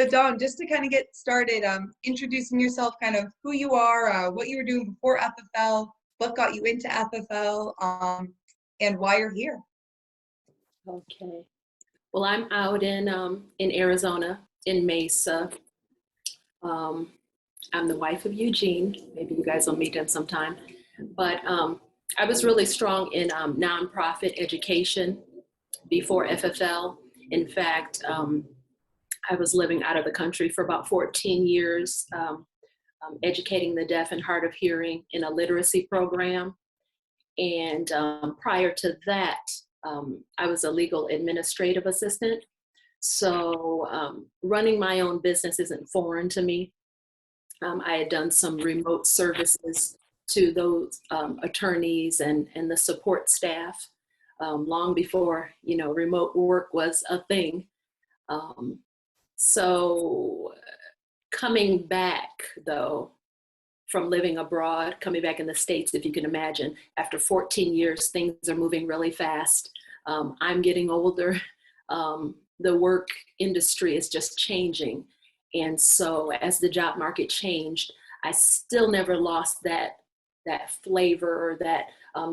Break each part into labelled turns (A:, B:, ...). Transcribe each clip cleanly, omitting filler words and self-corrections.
A: So Daun, just to kind of get started, introducing yourself, kind of who you are, what you were doing before FFL, what got you into FFL, and why you're here.
B: Okay. Well, I'm out in Arizona, in Mesa. I'm the wife of Eugene. Maybe you guys will meet him sometime. But I was really strong in nonprofit education before FFL. In fact, I was living out of the country for about 14 years, educating the deaf and hard of hearing in a literacy program. And prior to that, I was a legal administrative assistant. So running my own business isn't foreign to me. I had done some remote services to those attorneys and the support staff long before, remote work was a thing. So coming back, though, from living abroad, coming back in the States, if you can imagine, after 14 years, things are moving really fast. I'm getting older. The work industry is just changing. And so as the job market changed, I still never lost that flavor or that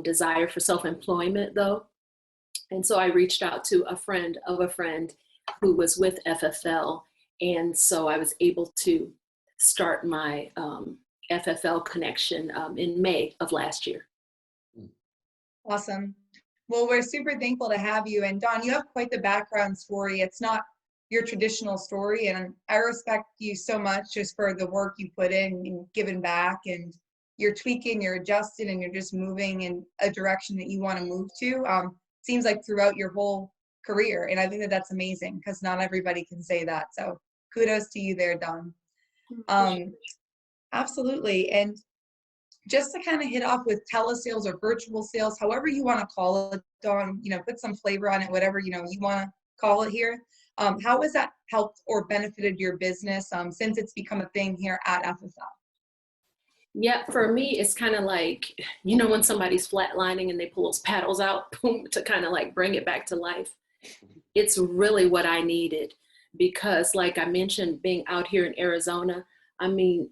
B: desire for self-employment, though. And so I reached out to a friend of a friend who was with FFL. And so I was able to start my FFL connection in May of last year.
A: Awesome. Well, we're super thankful to have you. And Daun, you have quite the background story. It's not your traditional story. And I respect you so much just for the work you put in and giving back. And you're tweaking, you're adjusting, and you're just moving in a direction that you want to move to. Seems like throughout your whole career. And I think that that's amazing because not everybody can say that. So kudos to you there, Daun. Absolutely. And just to kind of hit off with telesales or virtual sales, however you want to call it, Daun, put some flavor on it, whatever, you want to call it here. How has that helped or benefited your business since it's become a thing here at FFL?
B: Yeah, for me, it's kind of like, when somebody's flatlining and they pull those paddles out boom, to kind of like bring it back to life. It's really what I needed because like I mentioned, being out here in Arizona, I mean,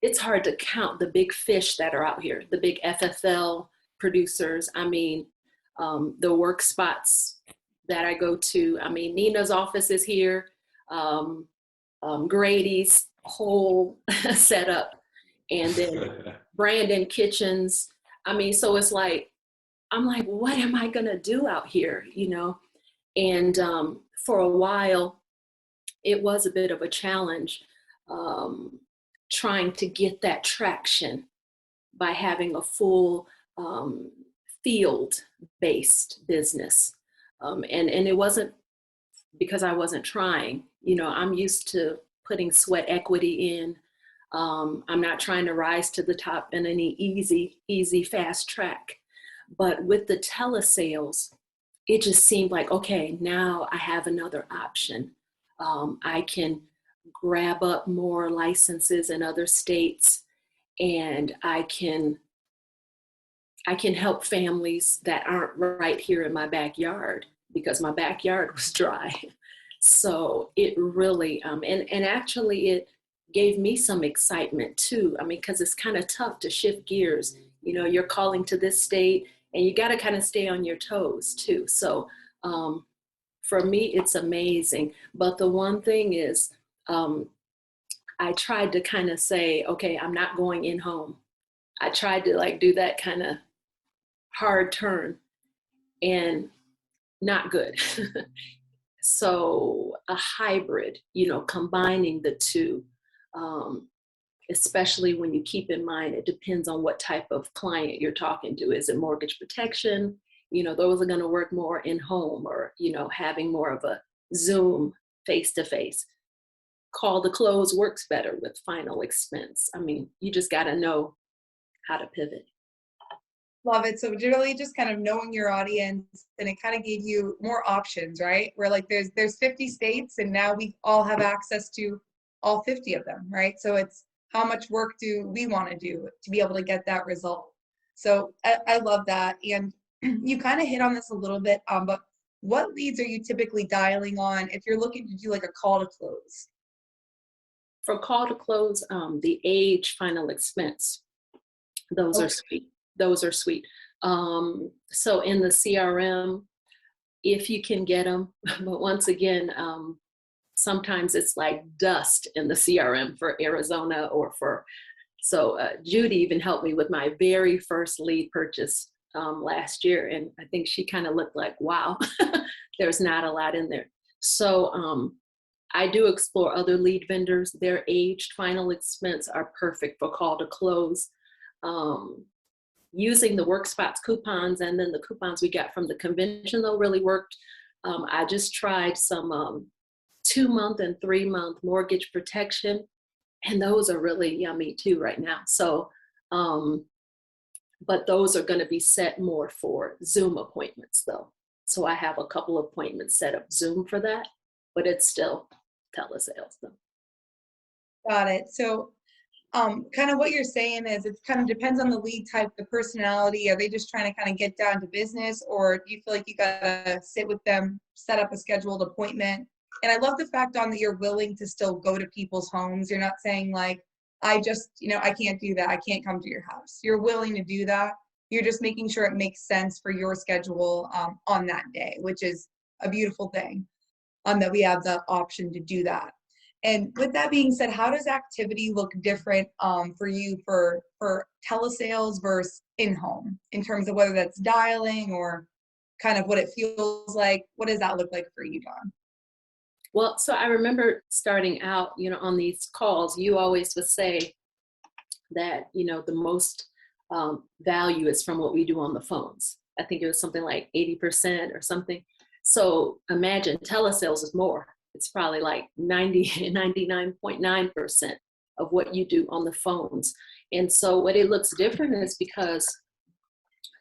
B: it's hard to count the big fish that are out here, the big FFL producers. I mean, the work spots that I go to. I mean, Nina's office is here, Grady's whole setup, and then Brandon Kitchens. I mean, so it's like, I'm like, what am I gonna do out here, And for a while, it was a bit of a challenge. Trying to get that traction by having a full field-based business. And it wasn't because I wasn't trying. I'm used to putting sweat equity in. I'm not trying to rise to the top in any easy, fast track. But with the telesales, it just seemed like, okay, now I have another option. I can grab up more licenses in other states, and I can help families that aren't right here in my backyard because my backyard was dry. So it really, and actually it gave me some excitement too. I mean, because it's kind of tough to shift gears. You're calling to this state and you got to kind of stay on your toes too. So for me, it's amazing. But the one thing is, I tried to kind of say, okay, I'm not going in home. I tried to do that kind of hard turn and not good. So a hybrid, combining the two, especially when you keep in mind, it depends on what type of client you're talking to. Is it mortgage protection? Those are going to work more in home or, having more of a Zoom face-to-face. Call to close works better with final expense. I mean, you just got to know how to pivot.
A: Love it. So really just kind of knowing your audience, and it kind of gave you more options, right? Where there's 50 states and now we all have access to all 50 of them, right? So it's how much work do we want to do to be able to get that result? So I love that. And you kind of hit on this a little bit, but what leads are you typically dialing on if you're looking to do like a call to close?
B: For call to close, the age final expense, those are
A: Okay.
B: sweet. Those are sweet. So in the CRM, if you can get them, but once again, sometimes it's like dust in the CRM for Arizona or for, so Judy even helped me with my very first lead purchase last year. And I think she kind of looked like, wow, there's not a lot in there. So I do explore other lead vendors. Their aged final expense are perfect for call to close. Using the work spots coupons and then the coupons we got from the convention though really worked. I just tried some 2-month and 3-month mortgage protection, and those are really yummy too right now. So, but those are going to be set more for Zoom appointments though. So I have a couple of appointments set up Zoom for that, but it's still telesales though.
A: Got it. So kind of what you're saying is it kind of depends on the lead type, the personality. Are they just trying to kind of get down to business, or do you feel like you gotta sit with them, set up a scheduled appointment? And I love the fact, Dawn, that you're willing to still go to people's homes. You're not saying like, I just, I can't do that. I can't come to your house. You're willing to do that. You're just making sure it makes sense for your schedule on that day, which is a beautiful thing, that we have the option to do that. And with that being said, how does activity look different for you for telesales versus in-home in terms of whether that's dialing or kind of what it feels like? What does that look like for you, Dawn?
B: Well, so I remember starting out, on these calls, you always would say that, the most value is from what we do on the phones. I think it was something like 80% or something. So imagine telesales is more. It's probably like 99.9% of what you do on the phones. And so what it looks different is because,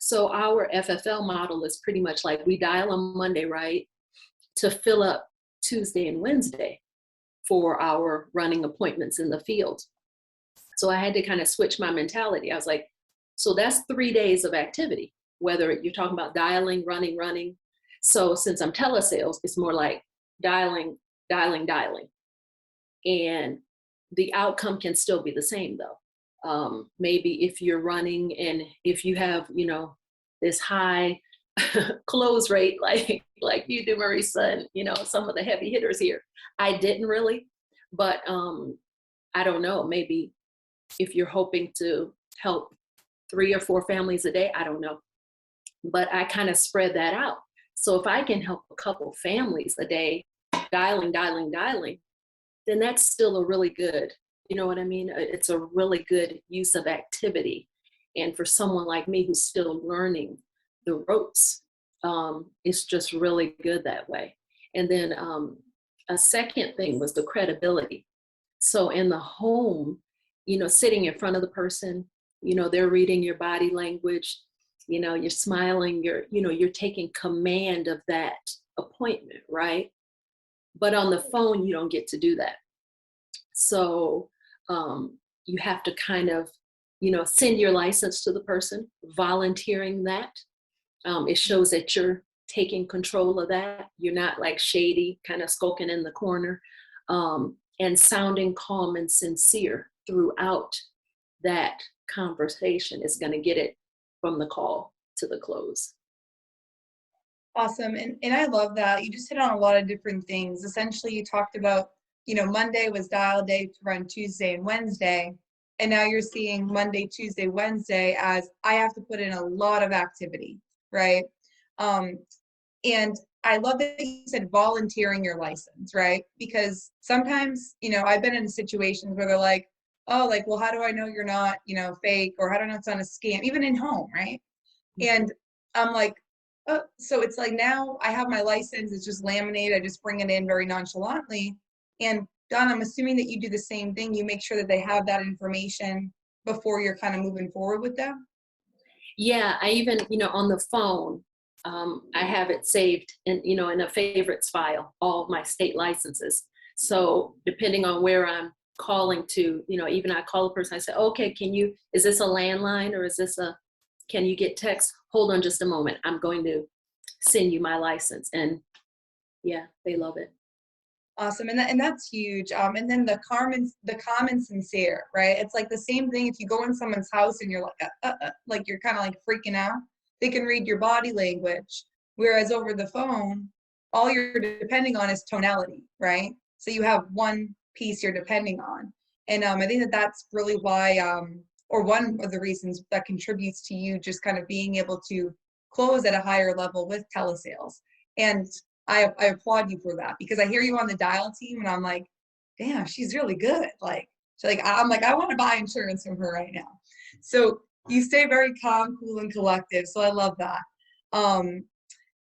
B: so our FFL model is pretty much like we dial on Monday, right, to fill up Tuesday and Wednesday for our running appointments in the field. So I had to kind of switch my mentality. I was like, so that's 3 days of activity, whether you're talking about dialing, running. So since I'm telesales, it's more like dialing. And the outcome can still be the same though. Maybe if you're running and if you have, this high close rate, like you do, Marisa, and, some of the heavy hitters here. I didn't really, but I don't know, maybe if you're hoping to help 3 or 4 families a day, I don't know. But I kind of spread that out. So if I can help a couple families a day, dialing, then that's still a really good, you know what I mean? It's a really good use of activity. And for someone like me who's still learning the ropes, it's just really good that way. And then a second thing was the credibility. So in the home, sitting in front of the person, they're reading your body language, you're smiling, you're taking command of that appointment, right? But on the phone, you don't get to do that. So you have to kind of, send your license to the person, volunteering that. It shows that you're taking control of that. You're not like shady, kind of skulking in the corner, and sounding calm and sincere throughout that conversation is going to get it from the call to the close.
A: Awesome. And I love that. You just hit on a lot of different things. Essentially, you talked about, Monday was dial day to run Tuesday and Wednesday. And now you're seeing Monday, Tuesday, Wednesday as I have to put in a lot of activity, right? And I love that you said volunteering your license, right? Because sometimes, I've been in situations where they're like, oh, like, well, how do I know you're not, fake? Or how do I know it's not a scam? Even in home, right? And I'm like, oh, so it's like now I have my license, it's just laminated, I just bring it in very nonchalantly. And Dawn, I'm assuming that you do the same thing. You make sure that they have that information before you're kind of moving forward with them.
B: Yeah, I even, on the phone, I have it saved in a favorites file, all my state licenses. So depending on where I'm calling to, even I call a person, I say, okay, is this a landline or is this can you get text? Hold on just a moment. I'm going to send you my license. And yeah, they love it.
A: Awesome. And that's huge. And then the common sincere, right? It's like the same thing if you go in someone's house and you're like you're kind of like freaking out. They can read your body language. Whereas over the phone, all you're depending on is tonality, right? So you have one piece you're depending on. And I think that that's really why, or one of the reasons that contributes to you just kind of being able to close at a higher level with telesales. And I applaud you for that because I hear you on the dial team and I'm like, damn, she's really good. Like, I'm like, I want to buy insurance from her right now. So you stay very calm, cool, and collective. So I love that.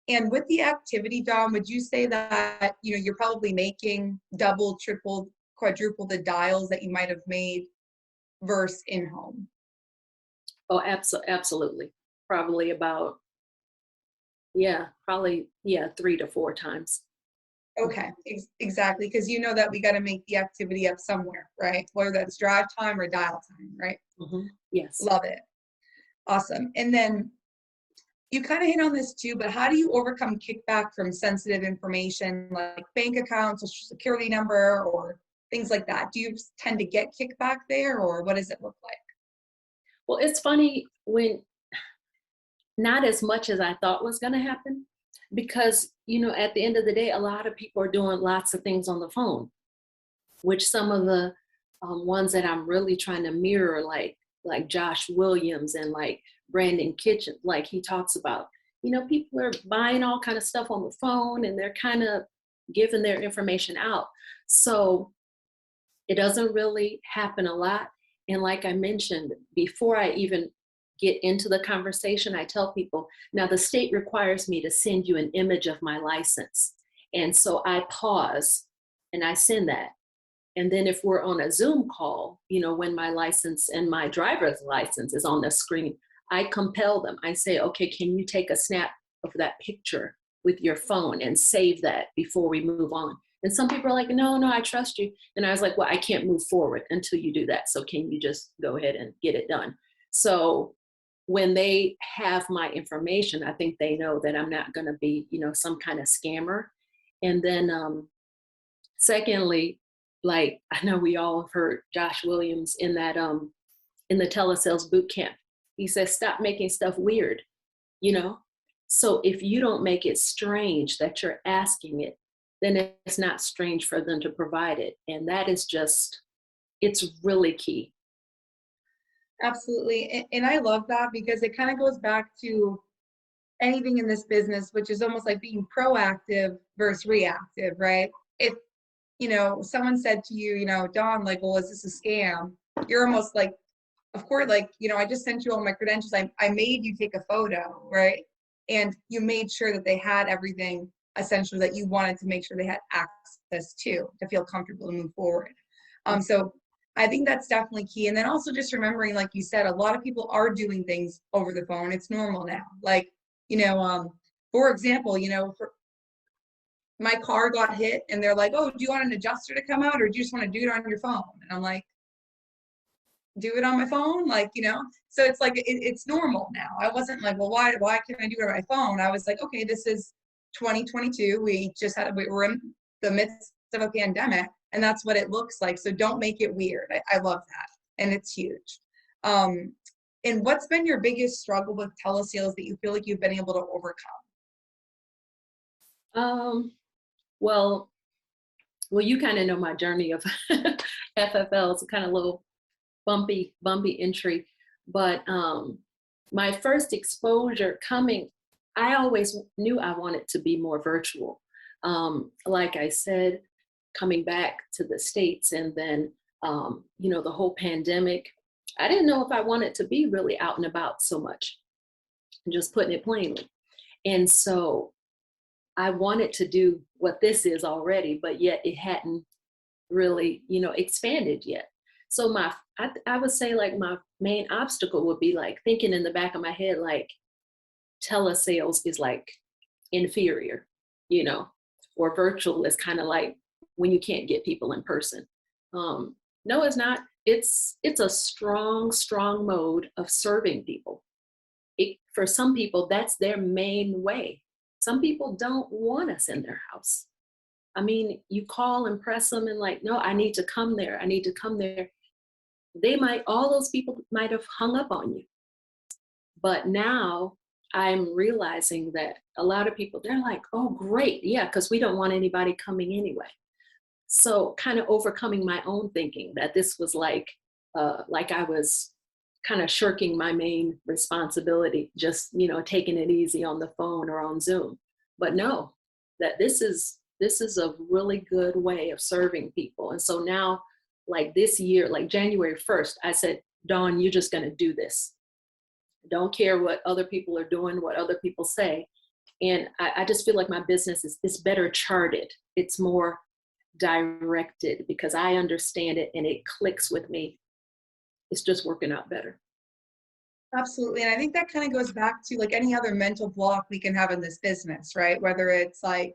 A: And with the activity, Daun, would you say that, you're probably making double, triple, quadruple the dials that you might have made versus in-home?
B: Oh, absolutely. Probably about, yeah, 3 to 4 times.
A: Okay, exactly. Because you know that we got to make the activity up somewhere, right? Whether that's drive time or dial time, right?
B: Yes.
A: Love it. Awesome. And then you kind of hit on this too, but how do you overcome kickback from sensitive information like bank accounts, social security number, or things like that? Do you tend to get kickback there, or what does it look like?
B: Well, it's funny when not as much as I thought was going to happen because, at the end of the day, a lot of people are doing lots of things on the phone, which some of the ones that I'm really trying to mirror, like Josh Williams and like Brandon Kitchen, like he talks about, people are buying all kind of stuff on the phone and they're kind of giving their information out. So it doesn't really happen a lot. And like I mentioned, before I even get into the conversation, I tell people, now the state requires me to send you an image of my license. And so I pause and I send that. And then if we're on a Zoom call, when my license and my driver's license is on the screen, I compel them. I say, okay, can you take a snap of that picture with your phone and save that before we move on? And some people are like, no, I trust you. And I was like, well, I can't move forward until you do that. So can you just go ahead and get it done? So when they have my information, I think they know that I'm not going to be, some kind of scammer. And then secondly, like I know we all have heard Josh Williams in that in the telesales boot camp. He says, stop making stuff weird, you know? So if you don't make it strange that you're asking it, then it's not strange for them to provide it. And that is just, it's really key.
A: Absolutely. And I love that because it kind of goes back to anything in this business, which is almost like being proactive versus reactive, right? If, someone said to you, Daun, like, well, is this a scam? You're almost like, of course, like, I just sent you all my credentials. I made you take a photo, right? And you made sure that they had everything essentially that you wanted to make sure they had access to feel comfortable to move forward. So I think that's definitely key. And then also just remembering, like you said, a lot of people are doing things over the phone. It's normal now. Like, for example, my car got hit and they're like, oh, do you want an adjuster to come out or do you just want to do it on your phone? And I'm like, do it on my phone, so it's like it's normal now. I wasn't like, well, why can't I do it on my phone? I was like, okay, this is 2022. We were in the midst of a pandemic and that's what it looks like. So don't make it weird. I love that. And it's huge. And what's been your biggest struggle with telesales that you feel like you've been able to overcome?
B: Well, you kind of know my journey of FFL. It's a kind of little bumpy entry. But my first exposure coming, I always knew I wanted to be more virtual. Like I said, coming back to the States and then, the whole pandemic, I didn't know if I wanted to be really out and about so much, just putting it plainly. And so I wanted to do what this is already, but yet it hadn't really, expanded yet. So I would say like my main obstacle would be like thinking in the back of my head, like telesales is like inferior, or virtual is kind of like when you can't get people in person. No, it's not. It's a strong mode of serving people. For some people, that's their main way. Some people don't want us in their house. I mean, you call and press them and like, no, I need to come there. I need to come there. All those people might have hung up on you. But now I'm realizing that a lot of people, they're like, oh, great. Yeah, because we don't want anybody coming anyway. So kind of overcoming my own thinking that this was like I was kind of shirking my main responsibility, just, taking it easy on the phone or on Zoom. But no, that this is a really good way of serving people. And so now, like this year, like January 1st, I said, Dawn, you're just going to do this. Don't care what other people are doing, what other people say. And I just feel like my business is better charted. It's more directed because I understand it and it clicks with me. It's just working out better.
A: Absolutely. And I think that kind of goes back to like any other mental block we can have in this business, right? Whether it's like,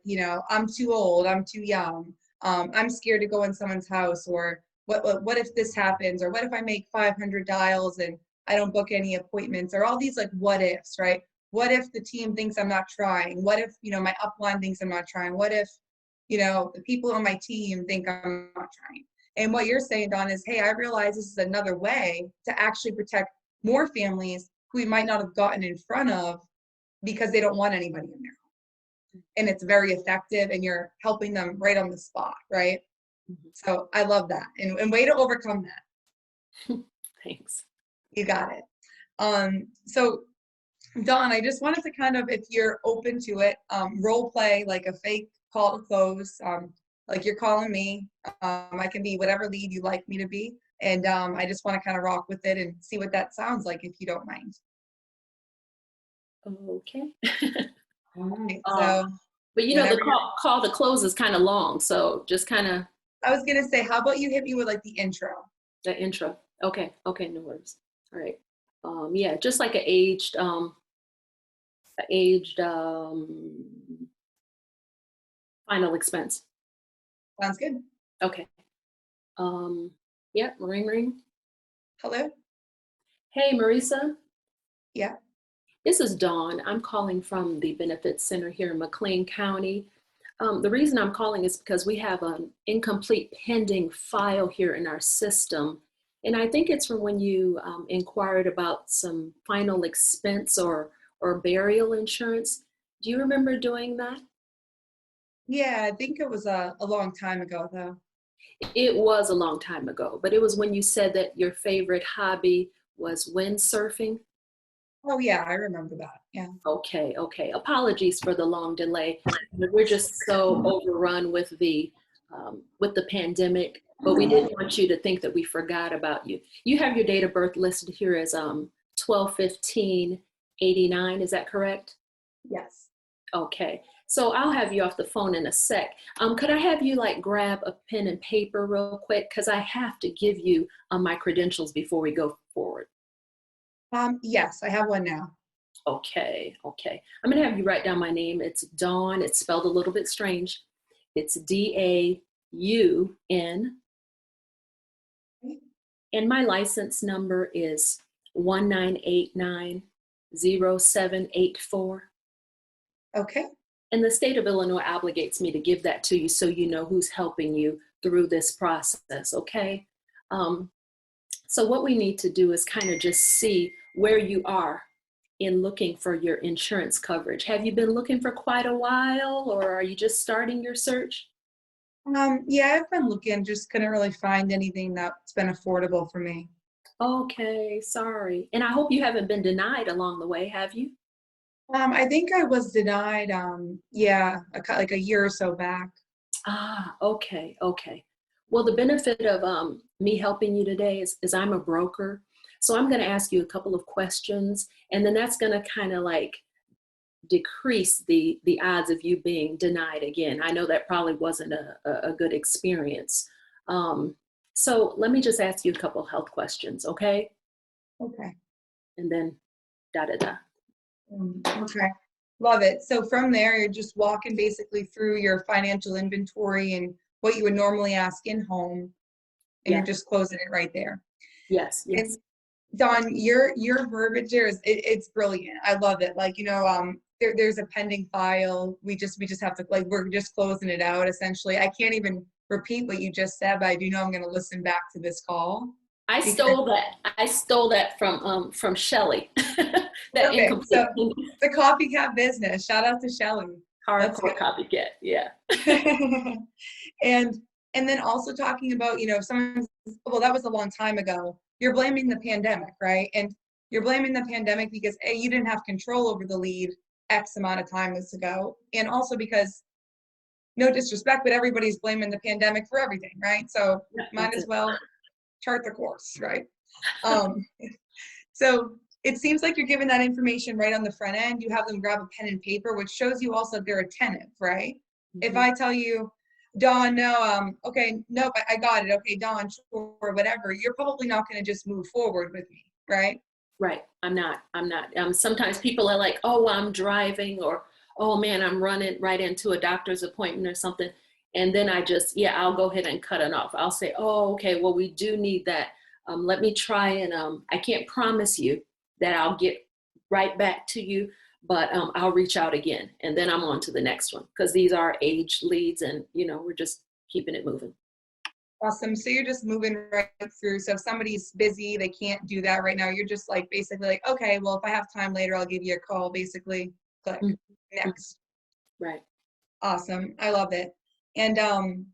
A: I'm too old, I'm too young, I'm scared to go in someone's house, or what if this happens, or what if I make 500 dials and I don't book any appointments, or all these like what ifs, right? What if the team thinks I'm not trying? What if, my upline thinks I'm not trying? What if, the people on my team think I'm not trying? And what you're saying, Dawn, is, hey, I realize this is another way to actually protect more families who we might not have gotten in front of because they don't want anybody in there. And it's very effective, and you're helping them right on the spot, right?
B: Mm-hmm.
A: So I love that. And way to overcome that.
B: Thanks.
A: You got it. So Dawn, I just wanted to kind of, if you're open to it, role play like a fake call to close, like you're calling me. I can be whatever lead you like me to be. And I just want to kind of rock with it and see what that sounds like, if you don't mind.
B: Okay.
A: All right. So,
B: but the call to close is kind of long. So just kind of.
A: I was going to say, how about you hit me with like the intro?
B: The intro. Okay. Okay. No worries. All right. Yeah. Just like an aged final expense.
A: Sounds good.
B: Okay. Yeah. Ring, ring.
A: Hello.
B: Hey, Marisa.
A: Yeah.
B: This is Dawn. I'm calling from the Benefits Center here in McLean County. The reason I'm calling is because we have an incomplete pending file here in our system. And I think it's from when you inquired about some final expense or burial insurance. Do you remember doing that?
A: Yeah, I think it was a long time ago, though.
B: It was a long time ago, but it was when you said that your favorite hobby was windsurfing.
A: Oh, yeah, I remember that. Yeah.
B: Okay. Apologies for the long delay. We're just so overrun with the pandemic, but we didn't want you to think that we forgot about you. You have your date of birth listed here as 12/15/89. Is that correct?
A: Yes.
B: Okay. So I'll have you off the phone in a sec. Could I have you like grab a pen and paper real quick? Because I have to give you my credentials before we go forward.
A: Yes, I have one now.
B: Okay. I'm going to have you write down my name. It's Dawn. It's spelled a little bit strange. It's Daun. And my license number is 19890784.
A: Okay.
B: And the state of Illinois obligates me to give that to you so you know who's helping you through this process, okay? So what we need to do is kind of just see where you are in looking for your insurance coverage. Have you been looking for quite a while, or are you just starting your search?
A: Yeah, I've been looking, just couldn't really find anything that's been affordable for me.
B: Okay, sorry. And I hope you haven't been denied along the way, have you?
A: I think I was denied, yeah, like a year or so back.
B: Okay. Well, the benefit of me helping you today is I'm a broker. So I'm going to ask you a couple of questions, and then that's going to kind of like decrease the odds of you being denied again. I know that probably wasn't a good experience. So let me just ask you a couple health questions, okay?
A: Okay.
B: And then da-da-da.
A: Okay. Love it. So from there, you're just walking basically through your financial inventory and what you would normally ask in home, and you're just closing it right there.
B: Yes.
A: And Dawn, your verbiage there is it's brilliant. I love it. Like, there's a pending file. We just have to, like, we're just closing it out essentially. I can't even repeat what you just said, but I do know I'm going to listen back to this call.
B: I
A: Because,
B: stole that. I stole that from Shelley. That
A: perfect.
B: incomplete
A: So the copycat business. Shout out to Shelley. That's
B: hardcore
A: good.
B: copycat. Yeah.
A: and and then also talking about, you know, if someone, well, that was a long time ago. You're blaming the pandemic, right? And you're blaming the pandemic because A, you didn't have control over the lead X amount of time ago, and also because, no disrespect, but everybody's blaming the pandemic for everything, right? So
B: Yeah,
A: might
B: that's
A: as
B: it.
A: well chart the course, right? Um, so it seems like you're giving that information right on the front end. You have them grab a pen and paper, which shows you also they're attentive, right? If I tell you, Dawn, no, okay, nope, I got it. Okay, Dawn, sure, whatever. You're probably not going to just move forward with me, right?
B: Right. I'm not. Sometimes people are like, oh, I'm driving, or, oh man, I'm running right into a doctor's appointment or something. And then I just, yeah, I'll go ahead and cut it off. I'll say, oh, okay, well, we do need that. Let me try, and I can't promise you that I'll get right back to you, but I'll reach out again. And then I'm on to the next one, because these are age leads, and, we're just keeping it moving.
A: Awesome. So you're just moving right through. So if somebody's busy, they can't do that right now. You're just like basically like, okay, well, if I have time later, I'll give you a call. Basically, click
B: Mm-hmm.
A: next.
B: Right.
A: Awesome. I love it. And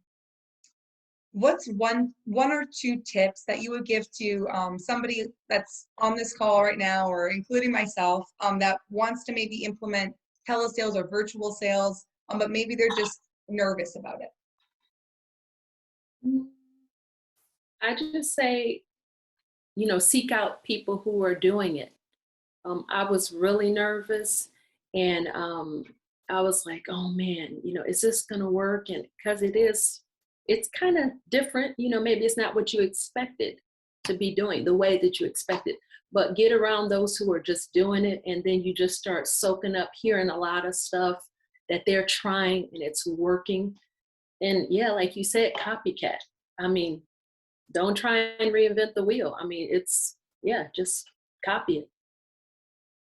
A: what's one or two tips that you would give to somebody that's on this call right now, or including myself, that wants to maybe implement telesales or virtual sales, but maybe they're just nervous about it?
B: I just say, seek out people who are doing it. I was really nervous, and I was like, oh man, is this going to work? And because it's kind of different, maybe it's not what you expected to be doing the way that you expected, but get around those who are just doing it. And then you just start soaking up, hearing a lot of stuff that they're trying and it's working. And yeah, like you said, copycat. I mean, don't try and reinvent the wheel. I mean, yeah, just copy it.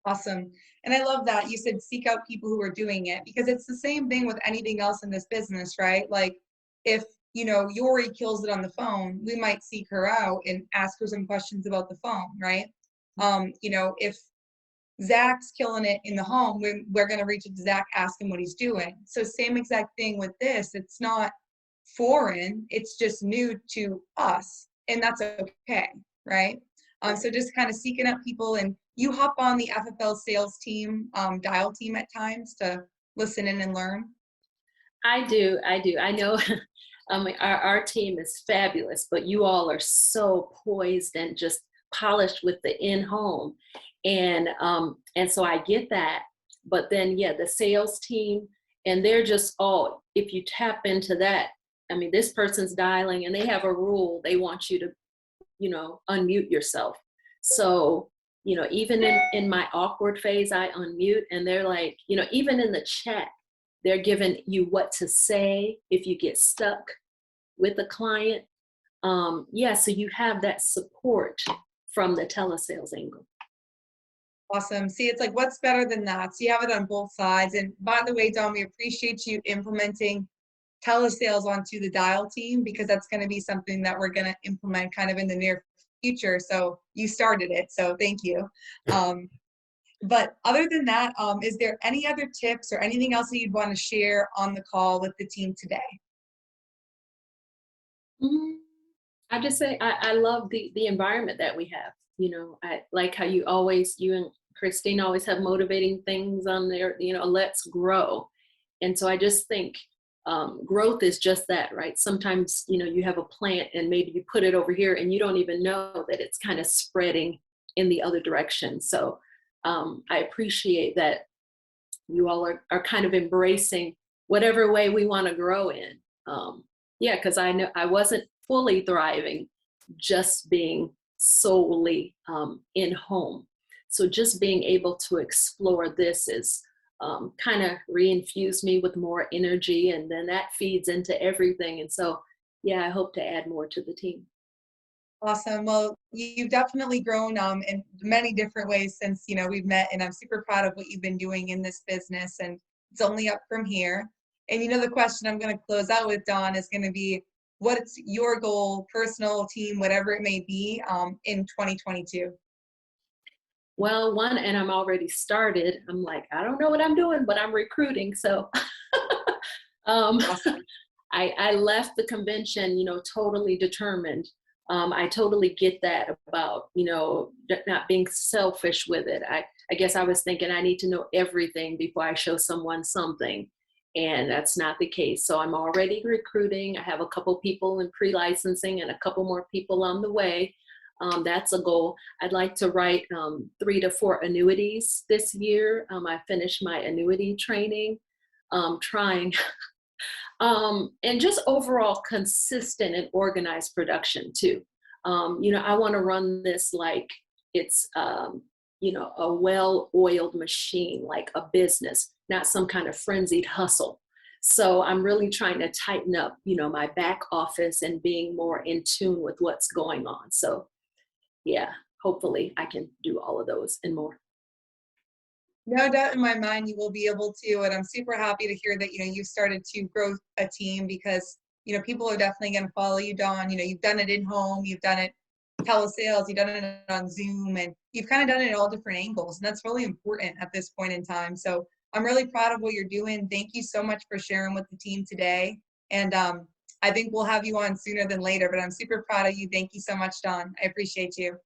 A: Awesome. And I love that you said seek out people who are doing it, because it's the same thing with anything else in this business, right? Like if, Yori kills it on the phone, we might seek her out and ask her some questions about the phone, right? If Zach's killing it in the home, we're going to reach out to Zach, ask him what he's doing. So same exact thing with this. It's not foreign, it's just new to us, and that's okay, right? So just kind of seeking out people, and you hop on the FFL sales team, dial team at times to listen in and learn.
B: I do. I know our team is fabulous, but you all are so poised and just polished with the in-home. And so I get that. But then, yeah, the sales team, and they're just all, if you tap into that, I mean, this person's dialing and they have a rule. They want you to, unmute yourself. So, even in my awkward phase, I unmute, and they're like, even in the chat, they're giving you what to say if you get stuck with a client. Yeah, so you have that support from the telesales angle.
A: Awesome. See, it's like, what's better than that? So you have it on both sides. And by the way, Dawn, we appreciate you implementing telesales onto the dial team, because that's going to be something that we're going to implement kind of in the near future. So you started it, so thank you. But other than that, is there any other tips or anything else that you'd want to share on the call with the team today?
B: I just say I love the environment that we have. I like how you and Christine always have motivating things on there, let's grow. And so I just think growth is just that, right? Sometimes, you have a plant and maybe you put it over here and you don't even know that it's kind of spreading in the other direction. So I appreciate that you all are kind of embracing whatever way we want to grow in. Yeah, because I know I wasn't fully thriving just being solely in home. So just being able to explore this is kind of reinfused me with more energy, and then that feeds into everything. And so, yeah, I hope to add more to the team.
A: Awesome. Well, you've definitely grown in many different ways since, we've met, and I'm super proud of what you've been doing in this business, and it's only up from here. And the question I'm going to close out with, Dawn, is going to be, what's your goal, personal, team, whatever it may be, in 2022?
B: Well, one, and I'm already started. I'm like, I don't know what I'm doing, but I'm recruiting. So um,
A: Awesome.
B: I left the convention, totally determined. I totally get that about, not being selfish with it. I guess I was thinking I need to know everything before I show someone something. And that's not the case. So I'm already recruiting. I have a couple people in pre-licensing and a couple more people on the way. That's a goal. I'd like to write 3 to 4 annuities this year. I finished my annuity training, trying and just overall consistent and organized production too. I want to run this like it's, a well-oiled machine, like a business, not some kind of frenzied hustle. So I'm really trying to tighten up, my back office and being more in tune with what's going on. So yeah, hopefully I can do all of those and more.
A: No doubt in my mind you will be able to, and I'm super happy to hear that you've started to grow a team, because people are definitely going to follow you, Dawn. You've done it in home, you've done it telesales, you've done it on Zoom, and you've kind of done it at all different angles, and that's really important at this point in time. So I'm really proud of what you're doing. Thank you so much for sharing with the team today, and I think we'll have you on sooner than later. But I'm super proud of you. Thank you so much, Dawn. I appreciate you.